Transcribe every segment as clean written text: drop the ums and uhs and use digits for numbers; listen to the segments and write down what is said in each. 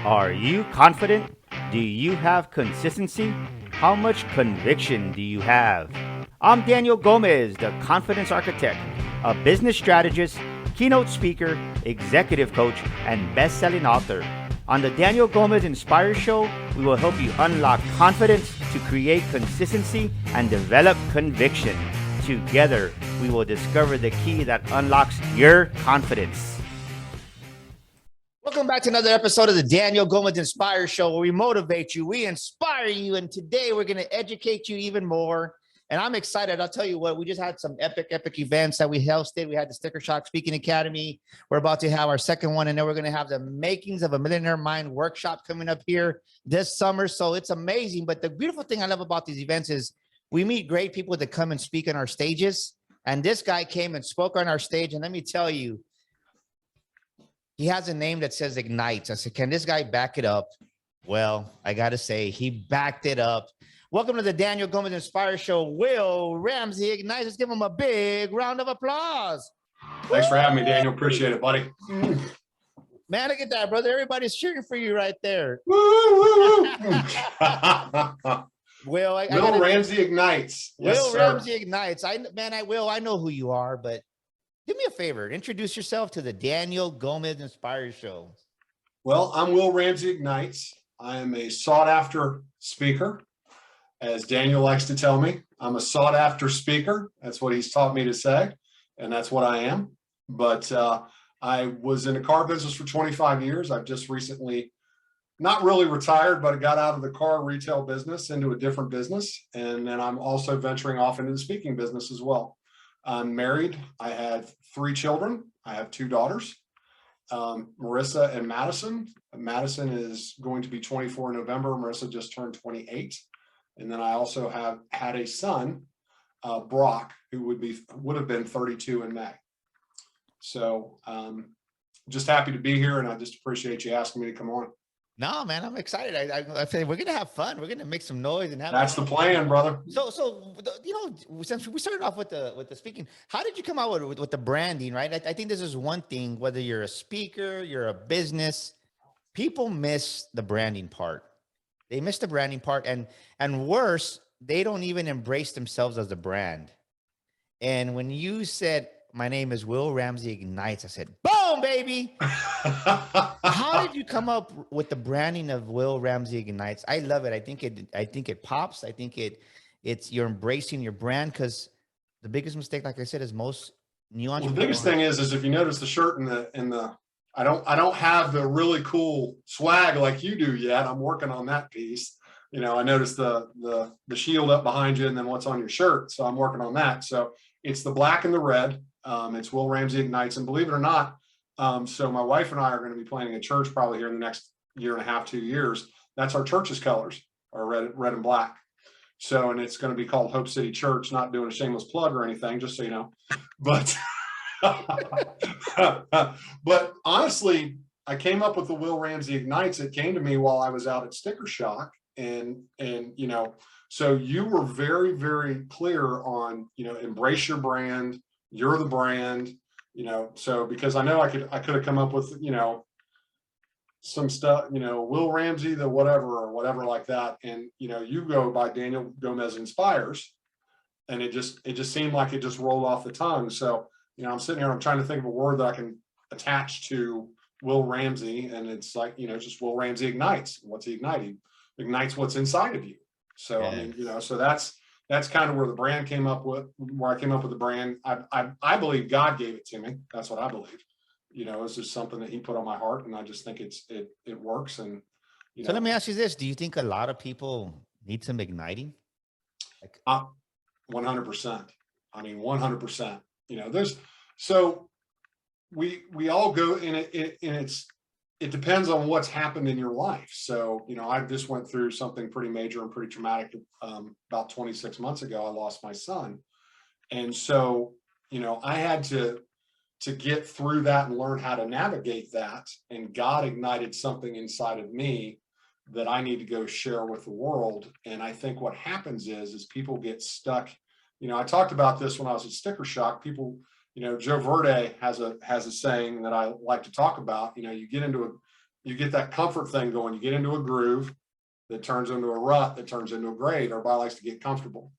Are you confident? Do you have consistency? How much conviction do you have? I'm Daniel Gomez, the Confidence Architect, a business strategist, keynote speaker, executive coach, and best-selling author. On the Daniel Gomez Inspire Show, we will help you unlock confidence to create consistency and develop conviction. Together, we will discover the key that unlocks your confidence. Welcome back to another episode of the Daniel Gomez Inspire Show, where we motivate you, we inspire you, and today we're going to educate you even more. And I'm excited. I'll tell you what, we just had some epic events that we hosted. We had the Sticker Shock Speaking Academy. We're about to have our second one, and then we're going to have the Makings of a Millionaire Mind workshop coming up here this summer. So it's amazing. But the beautiful thing I love about these events is we meet great people that come and speak on our stages. And this guy came and spoke on our stage. And let me tell you, he has a name that says Ignites. I said, can this guy back it up? Well, I got to say, he backed it up. Welcome to the Daniel Gomez Inspire Show, Will Ramsey Ignites. Let's give him a big round of applause. Thanks for having me, Daniel. Appreciate it, buddy. Man, look at that, brother. Everybody's cheering for you right there. Will Ramsey Ignites. Will Ramsey Ignites. I know who you are, but do me a favor. Introduce yourself to the Daniel Gomez Inspire Show. Well, I'm Will Ramsey Ignites. I am a sought-after speaker. As Daniel likes to tell me, I'm a sought-after speaker. That's what he's taught me to say, and that's what I am. But I was in the car business for 25 years. I've just recently, not really retired, but I got out of the car retail business into a different business. And then I'm also venturing off into the speaking business as well. I'm married. I have 3 children. I have 2 daughters, Marissa and Madison. Madison is going to be 24 in November. Marissa just turned 28. And then I also have had a son, Brock, who would have been 32 in May. So just happy to be here, and I just appreciate you asking me to come on. No, man, I'm excited. I say we're gonna have fun. We're gonna make some noise and have. That's the plan, brother. So you know, since we started off with the speaking, how did you come out with the branding? Right, I think this is one thing. Whether you're a speaker, you're a business, people miss the branding part. They miss the branding part, and worse, they don't even embrace themselves as a brand. And when you said, my name is Will Ramsey Ignites, I said, boom, baby. How did you come up with the branding of Will Ramsey Ignites? I love it. I think it pops. I think it's you're embracing your brand, because the biggest mistake, like I said, is most new entrepreneurs. Well, the biggest thing is if you notice the shirt in the I don't have the really cool swag like you do yet. I'm working on that piece. You know, I noticed the shield up behind you and then what's on your shirt. So I'm working on that. So it's the black and the red. It's Will Ramsey Ignites. And believe it or not, so my wife and I are going to be planning a church probably here in the next year and a half, 2 years. That's our church's colors, are red and black. So, and it's going to be called Hope City Church, not doing a shameless plug or anything, just so you know. But but honestly, I came up with the Will Ramsey Ignites. It came to me while I was out at Sticker Shock, and you know, so you were very, very clear on, you know, embrace your brand. You're the brand, you know. So because I know I could have come up with, you know, some stuff, you know, Will Ramsey the whatever like that, and you know, you go by Daniel Gomez Inspires, and it just seemed like it just rolled off the tongue. So you know, I'm sitting here, I'm trying to think of a word that I can attach to Will Ramsey, and it's like, you know, just Will Ramsey Ignites. What's he igniting? Ignites what's inside of you. So, I mean, you know, so that's kind of where the brand came up with, where I came up with the brand. I believe God gave it to me. That's what I believe. You know, it's just something that he put on my heart, and I just think it works. And, you know. So let me ask you this. Do you think a lot of people need some igniting? 100%. I mean, 100%. You know, so we all go in it, and it depends on what's happened in your life. So, you know, I just went through something pretty major and pretty traumatic. About 26 months ago, I lost my son. And so, you know, I had to get through that and learn how to navigate that. And God ignited something inside of me that I need to go share with the world. And I think what happens is people get stuck. You know, I talked about this when I was at Sticker Shock. People, you know, Joe Verde has a saying that I like to talk about. You know, you get into you get that comfort thing going. You get into a groove that turns into a rut, that turns into a grade. Everybody likes to get comfortable.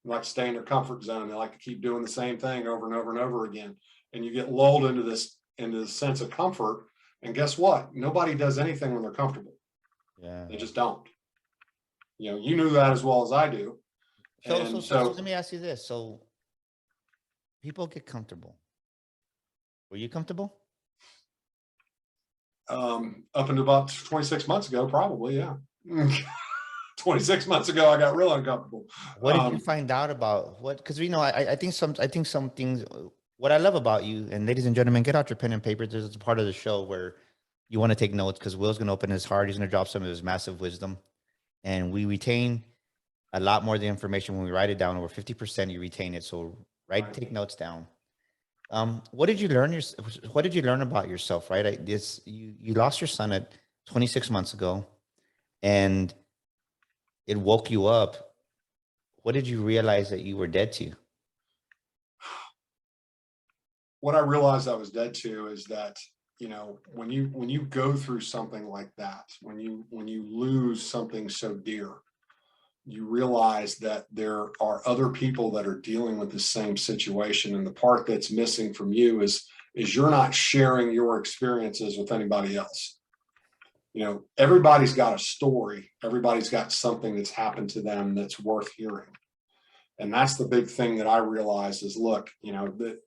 They like to stay in their comfort zone. They like to keep doing the same thing over and over and over again. And you get lulled into this sense of comfort. And guess what? Nobody does anything when they're comfortable. Yeah. They just don't. You know, you knew that as well as I do. So let me ask you this. So people get comfortable. Were you comfortable? Up until about 26 months ago, probably, yeah. 26 months ago, I got real uncomfortable. What did you find out about what? Because I think some things. What I love about you, and ladies and gentlemen, get out your pen and paper. This is a part of the show where you want to take notes, because Will's going to open his heart. He's going to drop some of his massive wisdom, and we retain a lot more of the information when we write it down. Over 50%, you retain it. So take notes down. What did you learn? What did you learn about yourself? Right, you lost your son at 26 months ago, and it woke you up. What did you realize that you were dead to? What I realized I was dead to is that, you know, when you go through something like that, when you lose something so dear, you realize that there are other people that are dealing with the same situation. And the part that's missing from you is you're not sharing your experiences with anybody else. You know, everybody's got a story. Everybody's got something that's happened to them that's worth hearing. And that's the big thing that I realized is, look, you know, that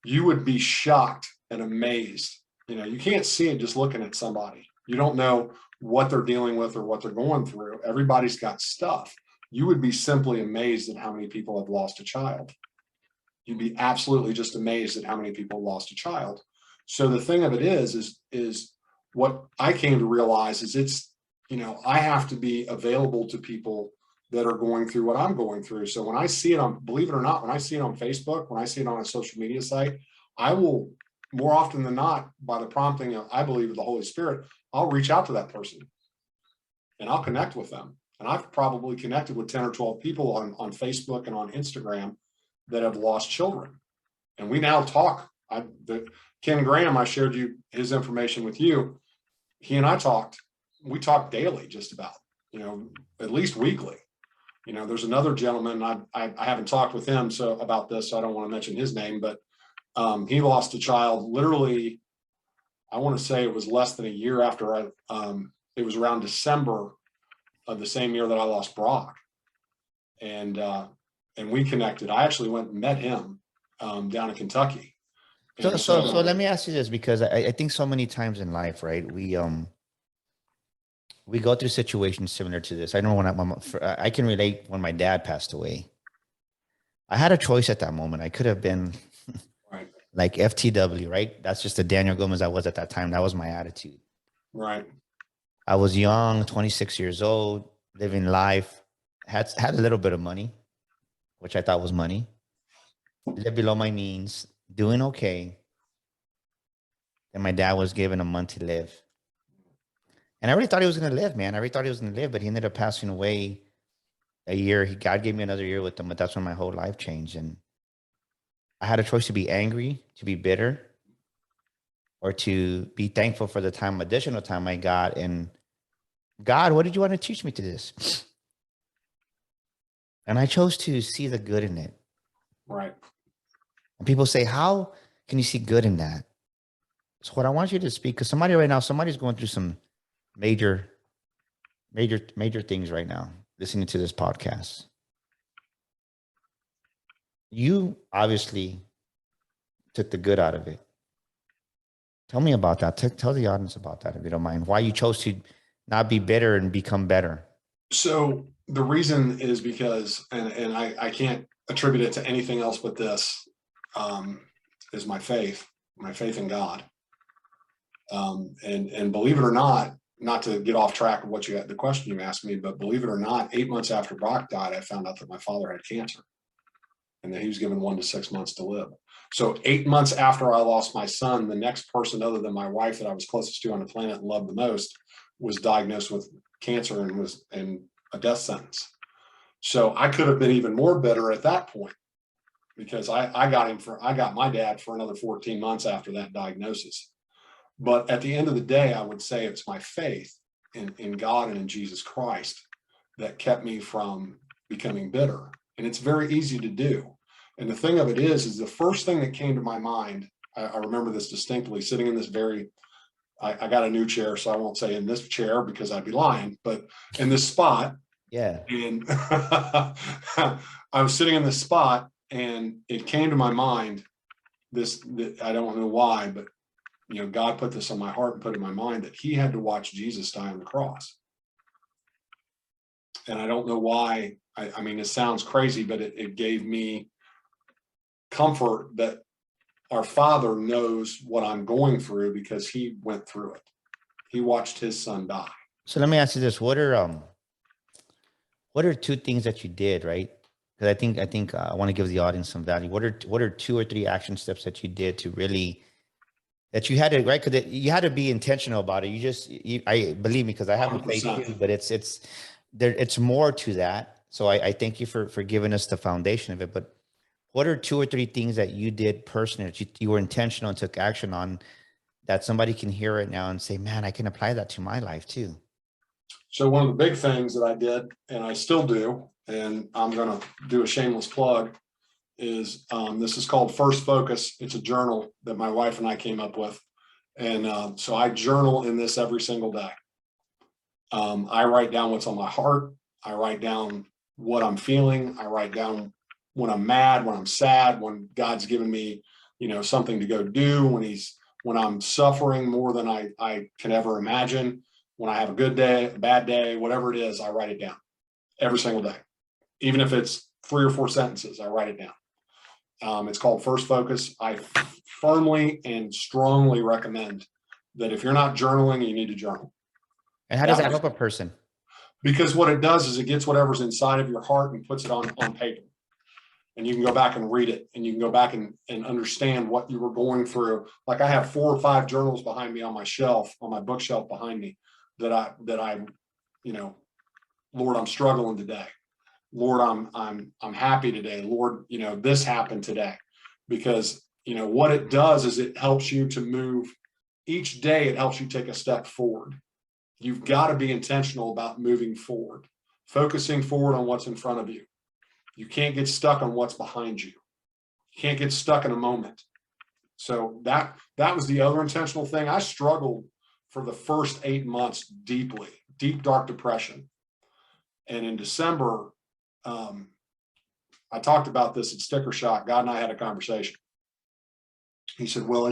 you would be shocked and amazed. You know, you can't see it just looking at somebody. You don't know what they're dealing with or what they're going through. Everybody's got stuff. You would be simply amazed at how many people have lost a child. You'd be absolutely just amazed at how many people lost a child. So the thing of it is what I came to realize is it's, you know, I have to be available to people that are going through what I'm going through. So when I see it on, believe it or not, when I see it on Facebook, when I see it on a social media site, I will, more often than not, by the prompting of, I believe, of the Holy Spirit, I'll reach out to that person and I'll connect with them. And I've probably connected with 10 or 12 people on Facebook and on Instagram that have lost children. And we now talk. Ken Graham, I shared you his information with you. He and I talked. We talk daily, just about, you know, at least weekly. You know, there's another gentleman, I haven't talked with him about this, so I don't want to mention his name, but he lost a child literally, I want to say it was less than a year after it was around December of the same year that I lost Brock. And we connected. I actually went and met him down in Kentucky. So let me ask you this, because I think so many times in life, right, we go through situations similar to this. I know I can relate when my dad passed away. I had a choice at that moment. I could have been right, like FTW, right? That's just the Daniel Gomez I was at that time. That was my attitude. Right. I was young, 26 years old, living life, had a little bit of money, which I thought was money, lived below my means, doing okay. And my dad was given a month to live. And I really thought he was going to live, man. I really thought he was going to live, but he ended up passing away a year. God gave me another year with him, but that's when my whole life changed. And I had a choice to be angry, to be bitter, or to be thankful for the additional time I got. And God, what did you want to teach me to this? And I chose to see the good in it. Right. And people say, how can you see good in that? So what I want you to speak, because somebody's going through some major things right now, listening to this podcast. You obviously took the good out of it. Tell me about that. Tell the audience about that, if you don't mind. Why you chose to not be bitter and become better. So the reason is because, and I can't attribute it to anything else but this, is my faith in God. And believe it or not to get off track of the question you asked me, but believe it or not, 8 months after Brock died, I found out that my father had cancer and that he was given 1 to 6 months to live. So 8 months after I lost my son, the next person other than my wife that I was closest to on the planet and loved the most was diagnosed with cancer and was in a death sentence. So I could have been even more bitter at that point, because I got my dad for another 14 months after that diagnosis. But at the end of the day, I would say it's my faith in God and in Jesus Christ that kept me from becoming bitter. And it's very easy to do. And the thing of it is the first thing that came to my mind, I remember this distinctly, sitting in this I got a new chair, so I won't say in this chair because I'd be lying, but in this spot. Yeah. And I was sitting in this spot and it came to my mind, I don't know why, but God put this on my heart and put it in my mind that he had to watch Jesus die on the cross. And I don't know why. I mean, it sounds crazy, but it gave me comfort that our Father knows what I'm going through because he went through it. He watched his son die. So let me ask you this: what are two things that you did, right? Because I think I want to give the audience some value. What are 2 or 3 action steps that you did to really, that you had to, right? Because you had to be intentional about it. I believe me, because I have a faith 100%. too, but it's more to that. So I thank you for giving us the foundation of it. But what are 2 or 3 things that you did personally that you were intentional and took action on, that somebody can hear it now and say, man, I can apply that to my life too? So one of the big things that I did, and I still do, and I'm going to do a shameless plug, is this is called First Focus. It's a journal that my wife and I came up with. And so I journal in this every single day. I write down what's on my heart. I write down what I'm feeling. I write down when I'm mad, when I'm sad, when God's given me, something to go do, when I'm suffering more than I can ever imagine, when I have a good day, a bad day, whatever it is, I write it down every single day. Even if it's 3 or 4 sentences, I write it down. It's called First Focus. I firmly and strongly recommend that if you're not journaling, you need to journal. And how does that help a person? Because what it does is it gets whatever's inside of your heart and puts it on paper. And you can go back and read it, and you can go back and understand what you were going through. Like I have 4 or 5 journals behind me on my shelf, on my bookshelf behind me, that I, Lord, I'm struggling today. Lord, I'm happy today. Lord, this happened today. Because, what it does is it helps you to move each day. It helps you take a step forward. You've got to be intentional about moving forward, focusing forward on what's in front of you. You can't get stuck on what's behind you. You can't get stuck in a moment. So that was the other intentional thing. I struggled for the first 8 months deeply, deep, dark depression. And in December, I talked about this at Sticker Shock. God and I had a conversation. He said, well,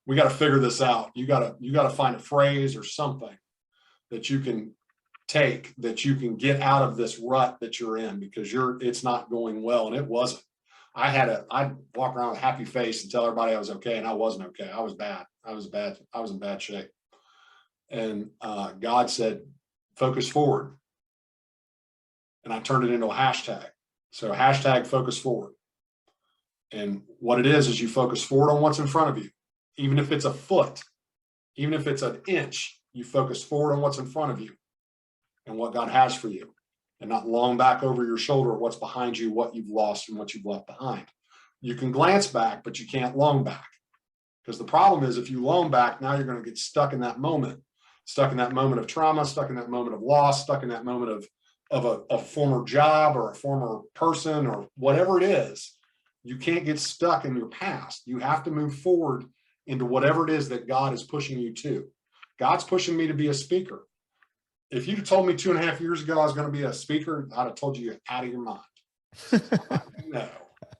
we got to figure this out. You got to find a phrase or something that you can take, that you can get out of this rut that you're in, because it's not going well. And it wasn't. I'd walk around with a happy face and tell everybody I was okay, and I wasn't okay. I was bad. I was in bad shape. And God said, focus forward. And I turned it into a hashtag. So hashtag focus forward. And what it is you focus forward on what's in front of you. Even if it's a foot, even if it's an inch, you focus forward on what's in front of you and what God has for you, and not long back over your shoulder what's behind you, what you've lost and what you've left behind. You can glance back, but you can't long back. Because the problem is, if you long back, now you're going to get stuck in that moment of trauma, stuck in that moment of loss, stuck in that moment of a former job or a former person or whatever it is. You can't get stuck in your past. You have to move forward into whatever it is that God is pushing you to. God's pushing me to be a speaker. If you'd told me 2.5 years ago I was going to be a speaker, I'd have told you you're out of your mind. No,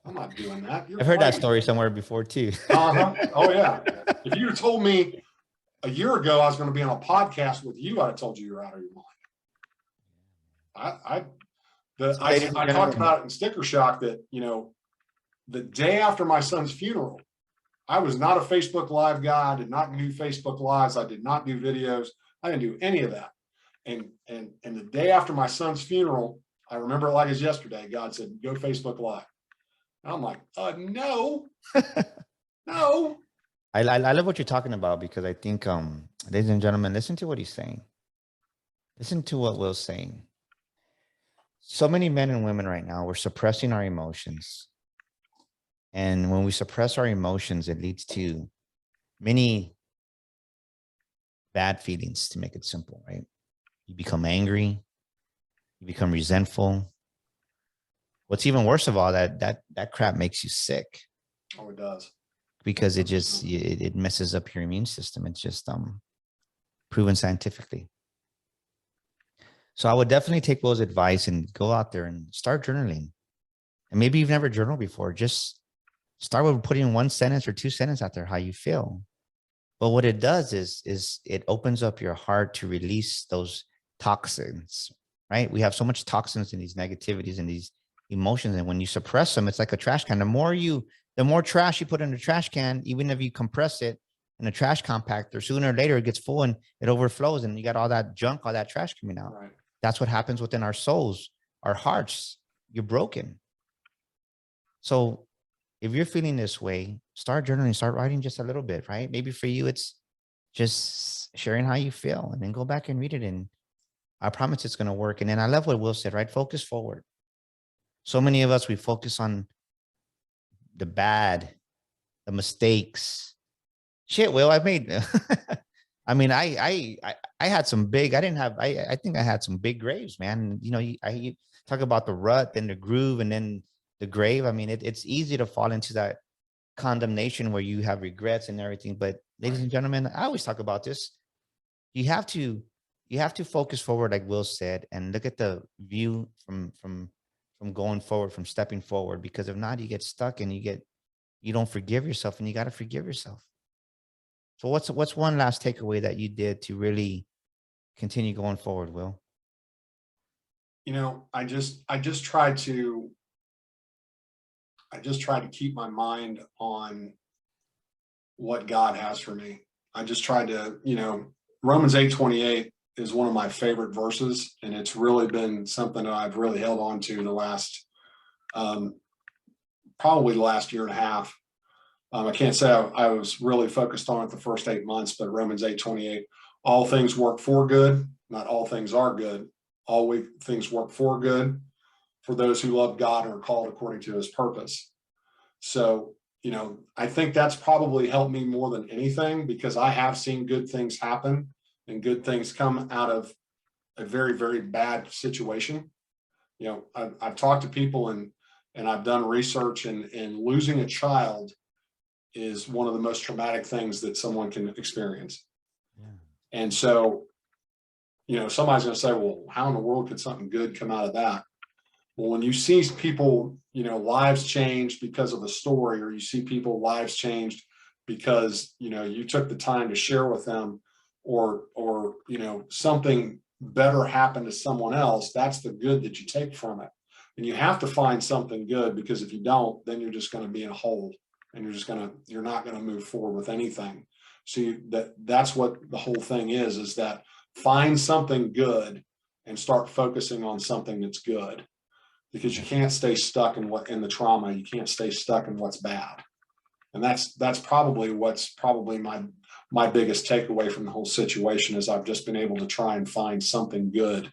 I'm not doing that. I've heard that story somewhere before too. Oh yeah. If you'd told me a year ago I was going to be on a podcast with you, I'd have told you you're out of your mind. I talked about it in Sticker Shock that, the day after my son's funeral, I was not a Facebook Live guy. I did not do Facebook Lives. I did not do videos. I didn't do any of that. And the day after my son's funeral, I remember it like it's yesterday. God said, go Facebook Live. And I'm like, no, no. I love what you're talking about, because I think, ladies and gentlemen, listen to what he's saying. Listen to what Will's saying. So many men and women right now, we're suppressing our emotions. And when we suppress our emotions, it leads to many bad feelings, to make it simple, right? You become angry, you become resentful. What's even worse of all, that crap makes you sick. Oh, it does. Because it messes up your immune system. It's just proven scientifically. So I would definitely take Will's advice and go out there and start journaling. And maybe you've never journaled before. Just start with putting 1 sentence or 2 sentences out there how you feel. But what it does is it opens up your heart to release those toxins, right? We have so much toxins and these negativities and these emotions. And when you suppress them, it's like a trash can. The more trash you put in the trash can, even if you compress it in a trash compactor, sooner or later it gets full and it overflows and you got all that junk, all that trash coming out. Right. That's what happens within our souls, our hearts. You're broken. So if you're feeling this way, start journaling, start writing just a little bit, right? Maybe for you, it's just sharing how you feel and then go back and read it. And I promise it's going to work. And then I love what Will said, right? Focus forward. So many of us, we focus on the bad, the mistakes. Shit, Will, I made, I mean, I had some big, I think I had some big graves, man. You know, you talk about the rut, then the groove, and then the grave. I mean, it's easy to fall into that condemnation where you have regrets and everything. But ladies and gentlemen, I always talk about this. You have to focus forward, like Will said, and look at the view from going forward, from stepping forward, because if not, you get stuck and you don't forgive yourself, and you got to forgive yourself. So what's one last takeaway that you did to really continue going forward, Will? You know, I just try to keep my mind on what God has for me. I just tried to, you know, Romans 8:28 is one of my favorite verses, and it's really been something that I've really held on to the last, probably the last year and a half. I can't say I was really focused on it the first 8 months, but Romans 8:28, all things work for good, not all things are good. All things work for good for those who love God and are called according to his purpose. So, you know, I think that's probably helped me more than anything, because I have seen good things happen and good things come out of a very, very bad situation. You know, I've talked to people and I've done research, and losing a child is one of the most traumatic things that someone can experience. Yeah. And so, you know, somebody's going to say, well, how in the world could something good come out of that? Well, when you see people, you know, lives changed because of a story, or you see people lives changed because, you know, you took the time to share with them, or, you know, something better happened to someone else, that's the good that you take from it. And you have to find something good, because if you don't, then you're just going to be in a hole, and you're not going to move forward with anything. So that's what the whole thing is that find something good and start focusing on something that's good, because you can't stay stuck in the trauma. You can't stay stuck in what's bad. And that's probably my biggest takeaway from the whole situation, is I've just been able to try and find something good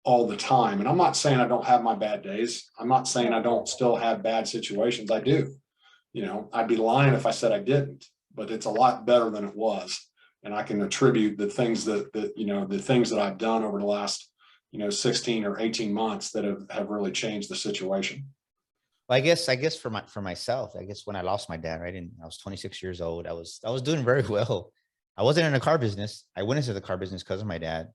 all the time. And I'm not saying I don't have my bad days. I'm not saying I don't still have bad situations. I do. You know, I'd be lying if I said I didn't, but it's a lot better than it was. And I can attribute the things the things that I've done over the last, 16 or 18 months that have really changed the situation. Well, I guess for myself, I guess when I lost my dad, right, and I was 26 years old, I was doing very well. I wasn't in the car business. I went into the car business because of my dad.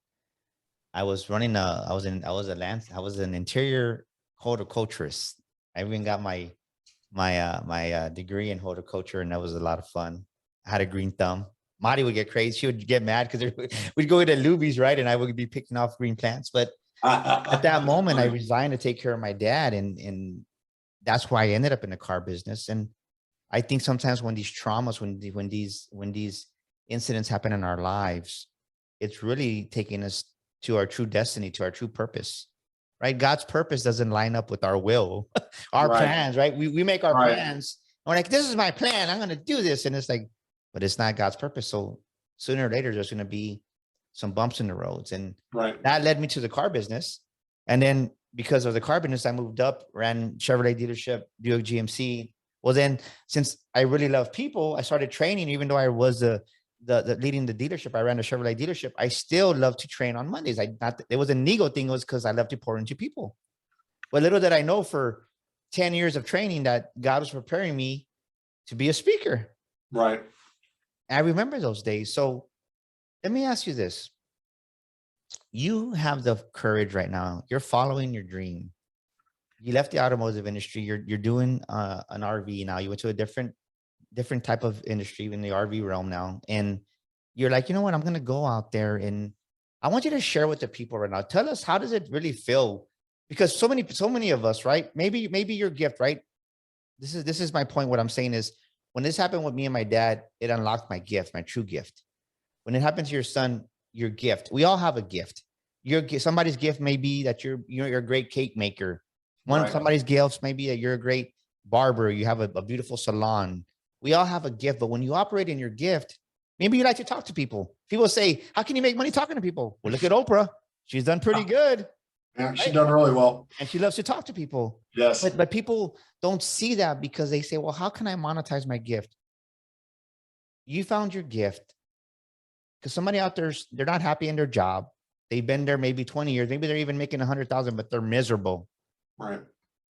I was running I was an interior horticulturist. I even got my degree in horticulture, and that was a lot of fun. I had a green thumb. Marty would get crazy. She would get mad because we'd go to Luby's, right? And I would be picking off green plants. But at that moment, I resigned to take care of my dad. And that's why I ended up in the car business. And I think sometimes when these traumas, when these incidents happen in our lives, it's really taking us to our true destiny, to our true purpose, right? God's purpose doesn't line up with our will, our plans, right? We make our plans. And we're like, this is my plan. I'm going to do this. And it's like, but it's not God's purpose. So sooner or later, there's going to be some bumps in the roads. And that led me to the car business. And then because of the car business, I moved up, ran Chevrolet dealership, Buick GMC. Well, then since I really love people, I started training, even though I was a the leading the dealership. I ran a Chevrolet dealership. I still love to train on Mondays. It was an ego thing. It was because I love to pour into people. But little did I know, for 10 years of training, that God was preparing me to be a speaker. Right. And I remember those days. So let me ask you this. You have the courage right now. You're following your dream. You left the automotive industry. You're doing an RV now. You went to a different type of industry in the RV realm now. And you're like, you know what? I'm going to go out there, and I want you to share with the people right now. Tell us, how does it really feel? Because so many of us, right? Maybe your gift, right? This is my point. What I'm saying is, when this happened with me and my dad, it unlocked my gift, my true gift. When it happened to your son, your gift. We all have a gift. Somebody's gift may be that you're a great cake maker. Right. Somebody's gift may be that you're a great barber. You have a beautiful salon. We all have a gift, but when you operate in your gift, maybe you like to talk to people. People say, how can you make money talking to people? Well, look at Oprah. She's done pretty good. Yeah, she's done really well. And she loves to talk to people. Yes. But people don't see that, because they say, well, how can I monetize my gift? You found your gift because somebody out there, they're not happy in their job. They've been there maybe 20 years. Maybe they're even making 100,000, but they're miserable. Right.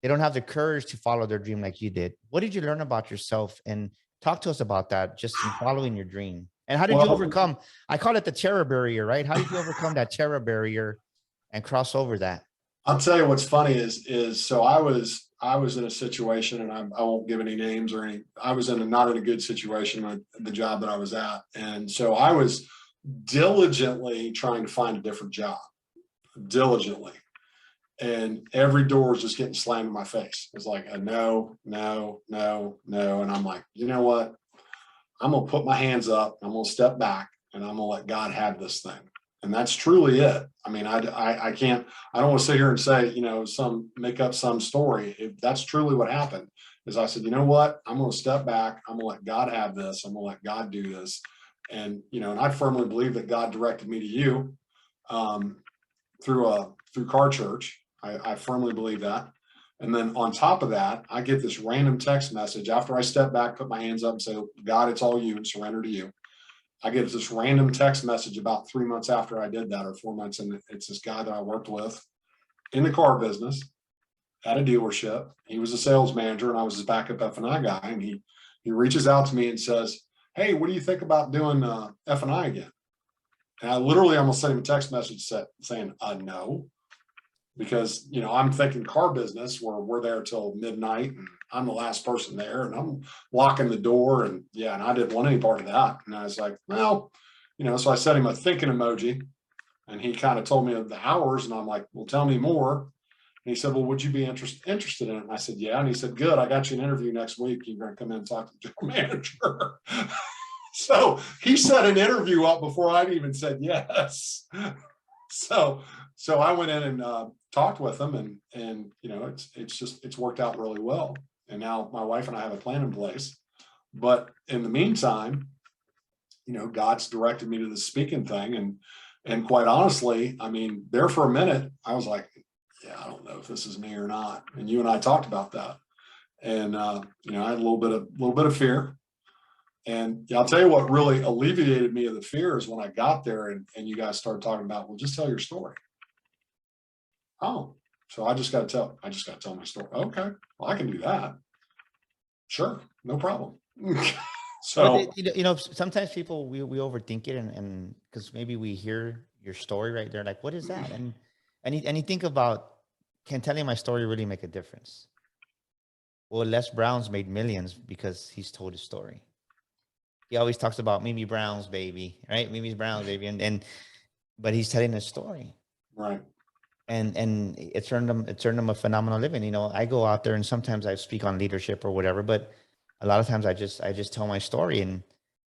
They don't have the courage to follow their dream like you did. What did you learn about yourself? And talk to us about that, just in following your dream. And how did you overcome? I call it the terror barrier, right? How did you overcome that terror barrier and cross over that? I'll tell you what's funny is so I was in a situation, and I won't give any names or any. I was not in a good situation with the job that I was at, and so I was diligently trying to find a different job, diligently, and every door was just getting slammed in my face. It was like a no, no, no, no, and I'm like, you know what? I'm gonna put my hands up. I'm gonna step back, and I'm gonna let God have this thing. And that's truly it. I mean, I can't, I don't want to sit here and say, make up some story. If that's truly what happened, is I said, you know what, I'm going to step back. I'm going to let God have this. I'm going to let God do this. And, and I firmly believe that God directed me to you through Car Church. I firmly believe that. And then on top of that, I get this random text message after I step back, put my hands up and say, God, it's all you, and surrender to you. I get this random text message about 3 months after I did that, or 4 months. And it's this guy that I worked with in the car business at a dealership. He was a sales manager, and I was his backup F&I guy. And he reaches out to me and says, hey, what do you think about doing F&I again? And I literally almost sent him a text message saying, no, because, I'm thinking car business where we're there till midnight, and I'm the last person there, and I'm locking the door, and and I didn't want any part of that. And I was like, well, so I sent him a thinking emoji, and he kind of told me of the hours, and I'm like, well, tell me more. And he said, well, would you be interested in it? And I said, yeah. And he said, good, I got you an interview next week. You're going to come in and talk to the general manager. So he set an interview up before I'd even said yes. So I went in and talked with them, and it's worked out really well. And now my wife and I have a plan in place. But in the meantime, God's directed me to the speaking thing. And quite honestly, I mean, there for a minute, I was like, yeah, I don't know if this is me or not. And you and I talked about that. And I had a little bit of fear. And I'll tell you what really alleviated me of the fear is when I got there and you guys started talking about, well, just tell your story. Oh, so I just got to tell my story. Okay, well, I can do that. Sure, no problem. So, sometimes people, we overthink it, and because maybe we hear your story right there, like, what is that? And you think about, can telling my story really make a difference? Well, Les Brown's made millions because he's told his story. He always talks about Mimi Brown's baby, right? Mimi Brown's baby, but he's telling his story, right? And it's earned him a phenomenal living. I go out there and sometimes I speak on leadership or whatever, but a lot of times I just tell my story, and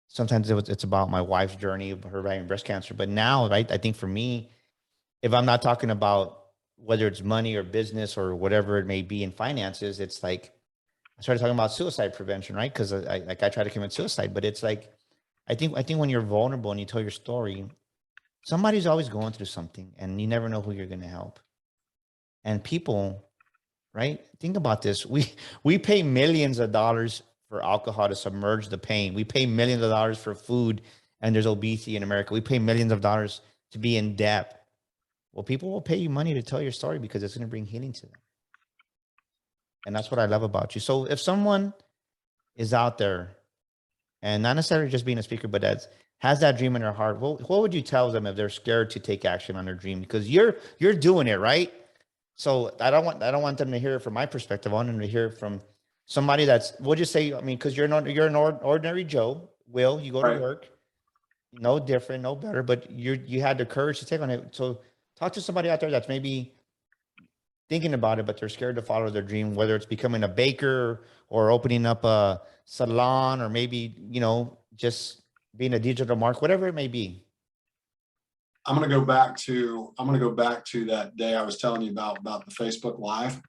sometimes it's about my wife's journey of her having breast cancer. But now, right, I think for me, if I'm not talking about whether it's money or business or whatever it may be in finances, it's like I started talking about suicide prevention, right? Because I try to commit suicide, but it's like I think when you're vulnerable and you tell your story, somebody's always going through something, and you never know who you're going to help. And people, right? Think about this: we pay millions of dollars for alcohol to submerge the pain. We pay millions of dollars for food and there's obesity in America. We pay millions of dollars to be in debt. Well, people will pay you money to tell your story because it's going to bring healing to them. And that's what I love about you. So if someone is out there and not necessarily just being a speaker, but has that dream in their heart, what would you tell them if they're scared to take action on their dream? Because you're doing it, right? So I don't want them to hear it from my perspective. I want them to hear it from somebody that's, we'll just say, I mean, because you're an ordinary Joe. Will, you go to Right. work, no different, no better, but you had the courage to take on it. So talk to somebody out there that's maybe thinking about it, but they're scared to follow their dream, whether it's becoming a baker or opening up a salon, or maybe, just being a digital mark, whatever it may be. I'm going to go back to that day I was telling you about the Facebook Live.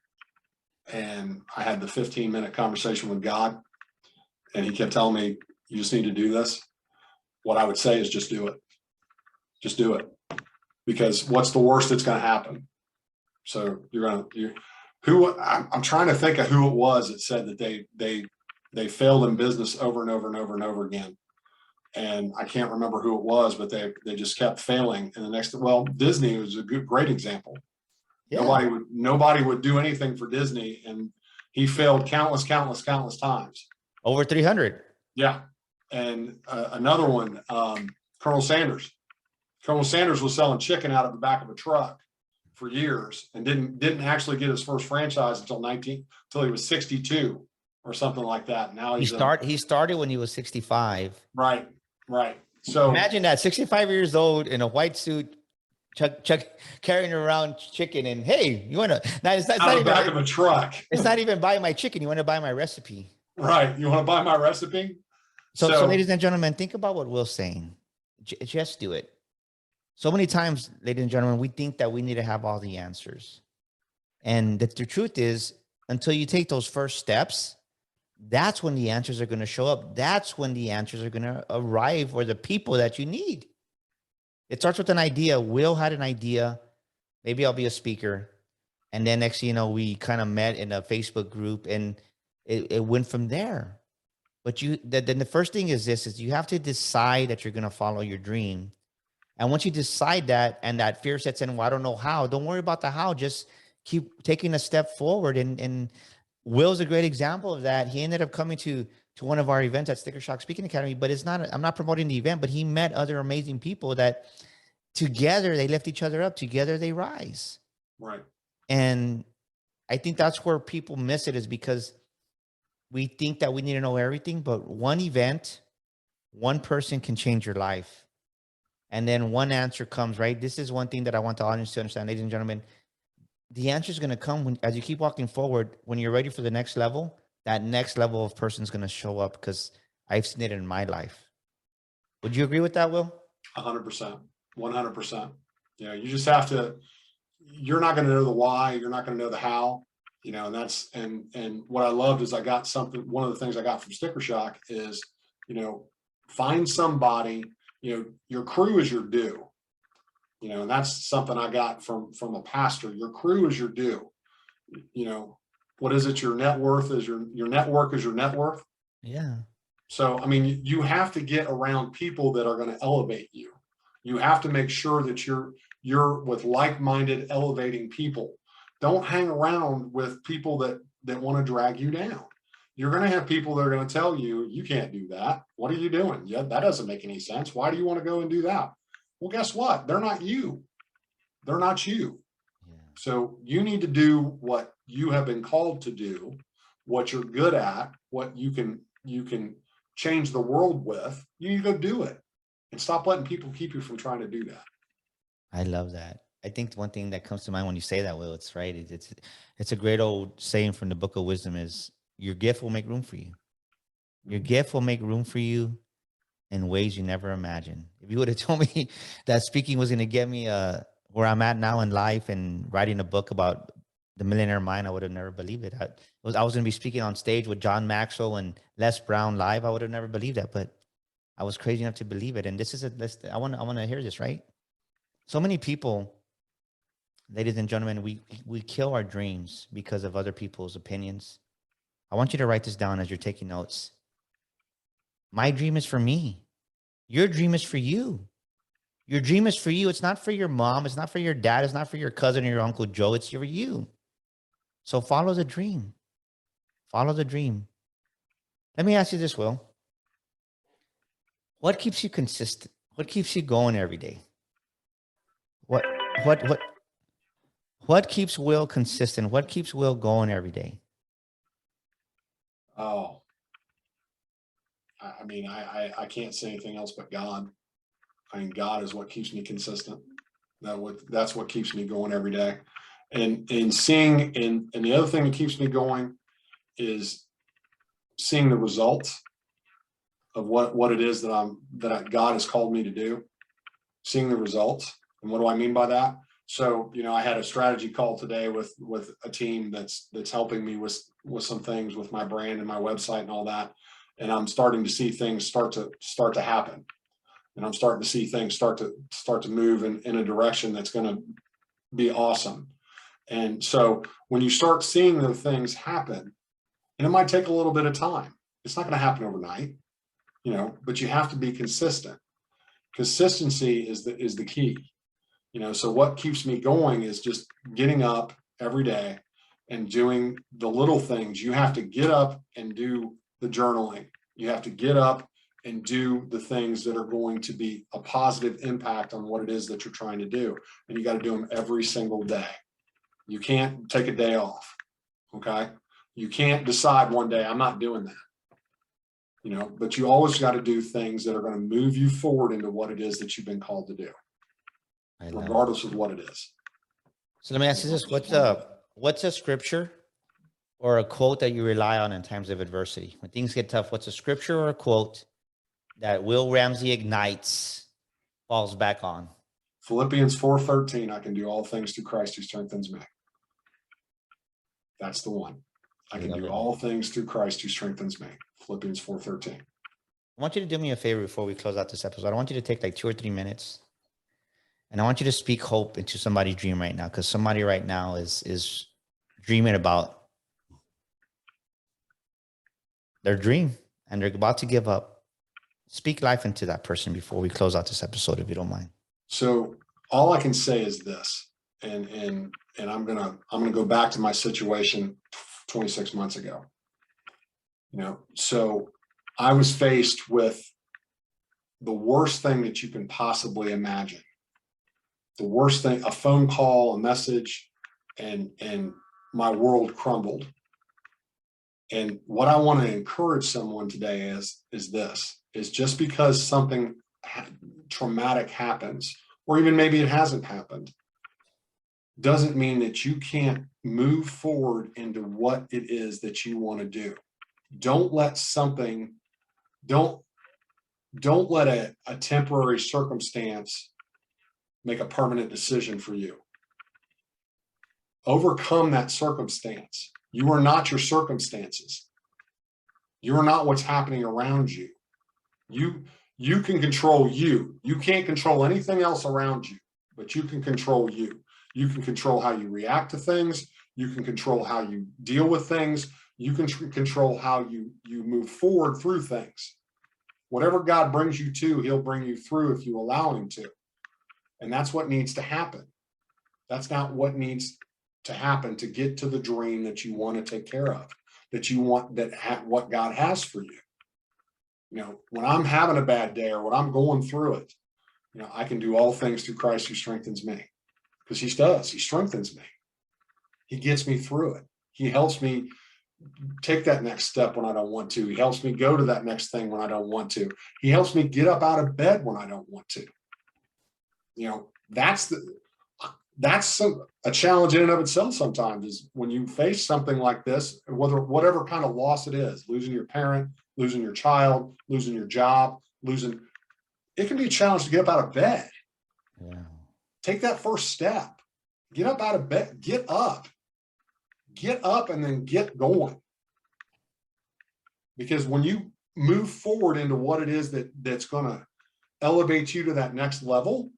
And I had the 15-minute conversation with God, and he kept telling me, you just need to do this. What I would say is just do it. Just do it. Because what's the worst that's going to happen? So I'm trying to think of who it was that said that they failed in business over and over and over and over again. And I can't remember who it was, but they just kept failing. And Disney was a great example. Yeah. Nobody would do anything for Disney, and he failed countless times. Over 300. Yeah. And another one, Colonel Sanders. Colonel Sanders was selling chicken out of the back of a truck for years, and didn't actually get his first franchise until he was 62 or something like that. Now he started when he was 65. Right. So imagine that, 65 years old in a white suit, Chuck carrying around chicken, and hey, you want to? It's not even back of a truck. It's not even buy my chicken. You want to buy my recipe? Right. You want to buy my recipe? So ladies and gentlemen, think about what Will's saying. Just do it. So many times, ladies and gentlemen, we think that we need to have all the answers, and the truth is, until you take those first steps, that's when the answers are going to show up. That's when the answers are going to arrive, or the people that you need. It starts with an idea. Will had an idea. Maybe I'll be a speaker. And then next thing you know, we kind of met in a Facebook group, and it went from there. But then the first thing is you have to decide that you're going to follow your dream. And once you decide that, and that fear sets in, well, I don't know how, don't worry about the how, just keep taking a step forward. And Will's a great example of that. He ended up coming to one of our events at Sticker Shock Speaking Academy, but I'm not promoting the event, but he met other amazing people that together they lift each other up, together they rise. Right. And I think that's where people miss it, is because we think that we need to know everything, but one event, one person can change your life. And then one answer comes, right? This is one thing that I want the audience to understand, ladies and gentlemen. The answer is going to come as you keep walking forward. When you're ready for the next level, that next level of person is going to show up, because I've seen it in my life. Would you agree with that, Will? 100%, 100%. You just have to, you're not going to know the why. You're not going to know the how, and what I loved is one of the things I got from Sticker Shock is, find somebody, your crew is your due. And that's something I got from a pastor. Your crew is your due. What is it? Your net worth is your network is your net worth. Yeah. So, I mean, you have to get around people that are going to elevate you. You have to make sure that you're with like-minded, elevating people. Don't hang around with people that want to drag you down. You're going to have people that are going to tell you, you can't do that. What are you doing? Yeah, that doesn't make any sense. Why do you want to go and do that? Well, guess what? They're not you. They're not you. Yeah. So you need to do what you have been called to do, what you're good at, what you can change the world with. You need to go do it, and stop letting people keep you from trying to do that. I love that. I think one thing that comes to mind when you say that, Will, it's right. It's a great old saying from the Book of Wisdom is, your gift will make room for you. Your gift will make room for you in ways you never imagined. If you would have told me that speaking was going to get me where I'm at now in life and writing a book about the millionaire mind, I would have never believed it. I was going to be speaking on stage with John Maxwell and Les Brown live. I would have never believed that, but I was crazy enough to believe it. And this is I want to hear this, right? So many people, ladies and gentlemen, we kill our dreams because of other people's opinions. I want you to write this down as you're taking notes. My dream is for me. Your dream is for you. Your dream is for you. It's not for your mom. It's not for your dad. It's not for your cousin or your Uncle Joe. It's for you. So follow the dream. Follow the dream. Let me ask you this, Will. What keeps you consistent? What keeps you going every day? What what what what keeps Will consistent? What keeps Will going every day? Oh, I mean, I can't say anything else but God. I mean, God is what keeps me consistent. That's what keeps me going every day. And seeing, and the other thing that keeps me going is seeing the results of what it is that God has called me to do, seeing the results. And what do I mean by that? So, I had a strategy call today with a team that's helping me with some things with my brand and my website and all that. And I'm starting to see things start to happen. And I'm starting to see things start to move in a direction that's going to be awesome. And so when you start seeing those things happen, and it might take a little bit of time, it's not going to happen overnight, but you have to be consistent. Consistency is the key. So what keeps me going is just getting up every day and doing the little things. You have to get up and do the journaling. You have to get up and do the things that are going to be a positive impact on what it is that you're trying to do. And you got to do them every single day. You can't take a day off. Okay. You can't decide one day, I'm not doing that. But you always got to do things that are going to move you forward into what it is that you've been called to do, regardless of what it is. So let me ask you this. What's a scripture or a quote that you rely on in times of adversity? When things get tough, what's a scripture or a quote that Will Ramsey ignites, falls back on? Philippians 4:13, I can do all things through Christ who strengthens me. That's the one. I can do all things through Christ who strengthens me. Philippians 4:13. I want you to do me a favor before we close out this episode. I want you to take like 2 or 3 minutes, and I want you to speak hope into somebody's dream right now, because somebody right now is dreaming about their dream and they're about to give up. Speak life into that person before we close out this episode, if you don't mind. So all I can say is this, and I'm gonna go back to my situation 26 months ago. So I was faced with the worst thing that you can possibly imagine. The worst thing, a phone call, a message, and my world crumbled. And what I want to encourage someone today is just because something traumatic happens, or even maybe it hasn't happened, doesn't mean that you can't move forward into what it is that you want to do. Don't let a temporary circumstance make a permanent decision for you. Overcome that circumstance. You are not your circumstances. You are not what's happening around you. You can control you. You can't control anything else around you, but you can control you. You can control how you react to things. You can control how you deal with things. You can control how you move forward through things. Whatever God brings you to, he'll bring you through if you allow him to. And that's what needs to happen. That's not what needs to happen to get to the dream that you want to take care of, that you want, what God has for you. When I'm having a bad day or when I'm going through it, I can do all things through Christ who strengthens me, because he does. He strengthens me. He gets me through it. He helps me take that next step when I don't want to. He helps me go to that next thing when I don't want to. He helps me get up out of bed when I don't want to. That's a challenge in and of itself sometimes, is when you face something like this, whatever kind of loss it is, losing your parent, losing your child, losing your job, it can be a challenge to get up out of bed. Yeah. Take that first step. Get up out of bed. Get up and then get going. Because when you move forward into what it is that's going to elevate you to that next level,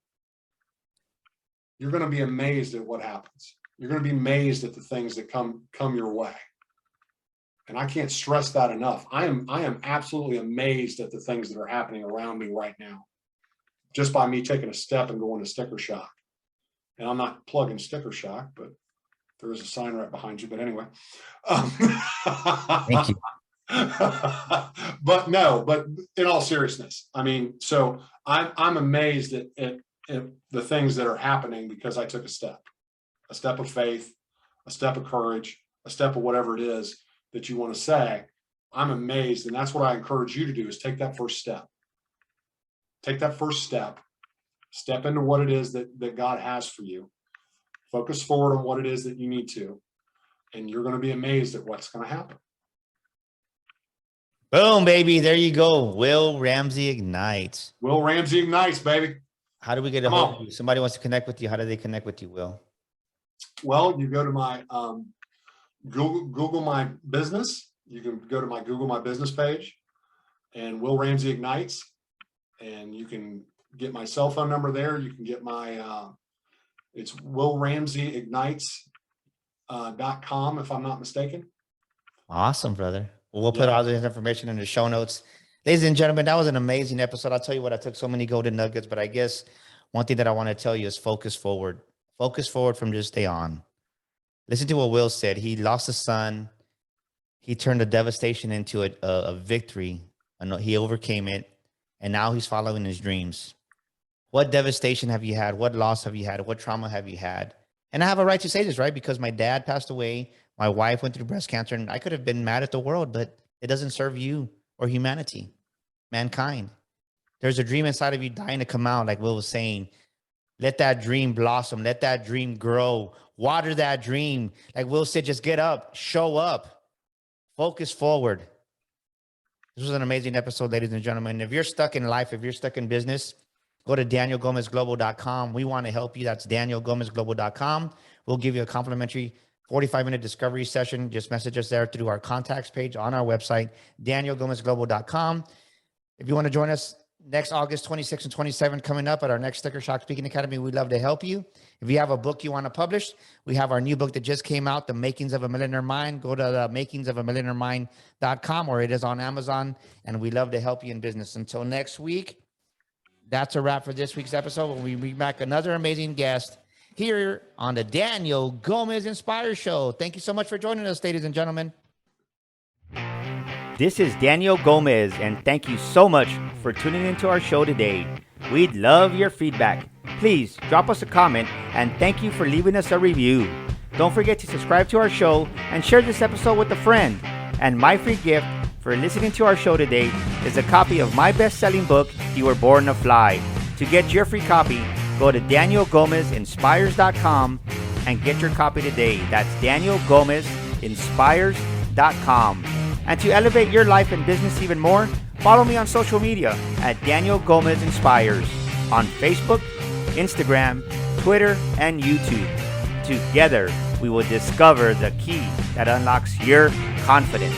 you're going to be amazed at what happens. You're going to be amazed at the things that come your way. And I can't stress that enough. I am absolutely amazed at the things that are happening around me right now, just by me taking a step and going to sticker shock. And I'm not plugging sticker shock, but there is a sign right behind you. But anyway, Thank you. but in all seriousness, I mean, so I'm amazed at the things that are happening because I took a step of faith, a step of courage, a step of whatever it is that you want to say. I'm amazed. And that's what I encourage you to do, is take that first step. Take that first step. Step into what it is that God has for you. Focus forward on what it is that you need to. And you're going to be amazed at what's going to happen. Boom, baby. There you go. Will Ramsey Ignites. Will Ramsey Ignites, baby. How do we get a hold of you? Somebody wants to connect with you. How do they connect with you, Will? Well, you go to my Google My Business. You can go to my Google My Business page and Will Ramsey Ignites. And you can get my cell phone number there. You can get my, it's willramseyignites.com, if I'm not mistaken. Awesome, brother. Well, we'll put all this information in the show notes. Ladies and gentlemen, that was an amazing episode. I'll tell you what, I took so many golden nuggets, but I guess one thing that I want to tell you is focus forward. Focus forward from just stay on. Listen to what Will said. He lost a son. He turned the devastation into a victory. He overcame it. And now he's following his dreams. What devastation have you had? What loss have you had? What trauma have you had? And I have a right to say this, right? Because my dad passed away. My wife went through breast cancer, and I could have been mad at the world, but it doesn't serve you or humanity, mankind. There's a dream inside of you dying to come out, like Will was saying. Let that dream blossom. Let that dream grow. Water that dream. Like Will said, just get up, show up, focus forward. This was an amazing episode, ladies and gentlemen. If you're stuck in life, if you're stuck in business, go to danielgomezglobal.com. We want to help you. That's danielgomezglobal.com. We'll give you a complimentary 45-minute discovery session. Just message us there through our contacts page on our website, danielgomezglobal.com. If you want to join us next August 26 and 27 coming up at our next Sticker Shock Speaking Academy, we'd love to help you. If you have a book you want to publish, we have our new book that just came out, The Makings of a Millionaire Mind. Go to the makingsofamillionairemind.com, or it is on Amazon, and we love to help you in business. Until next week, that's a wrap for this week's episode. When we bring back another amazing guest here on the Daniel Gomez Inspire Show. Thank you so much for joining us, ladies and gentlemen. This is Daniel Gomez, and thank you so much for tuning into our show today. We'd love your feedback. Please drop us a comment, and thank you for leaving us a review. Don't forget to subscribe to our show and share this episode with a friend. And my free gift for listening to our show today is a copy of my best-selling book, You Were Born to Fly. To get your free copy, go to danielgomezinspires.com and get your copy today. That's danielgomezinspires.com. And to elevate your life and business even more, follow me on social media at Daniel Gomez Inspires on Facebook, Instagram, Twitter, and YouTube. Together, we will discover the key that unlocks your confidence.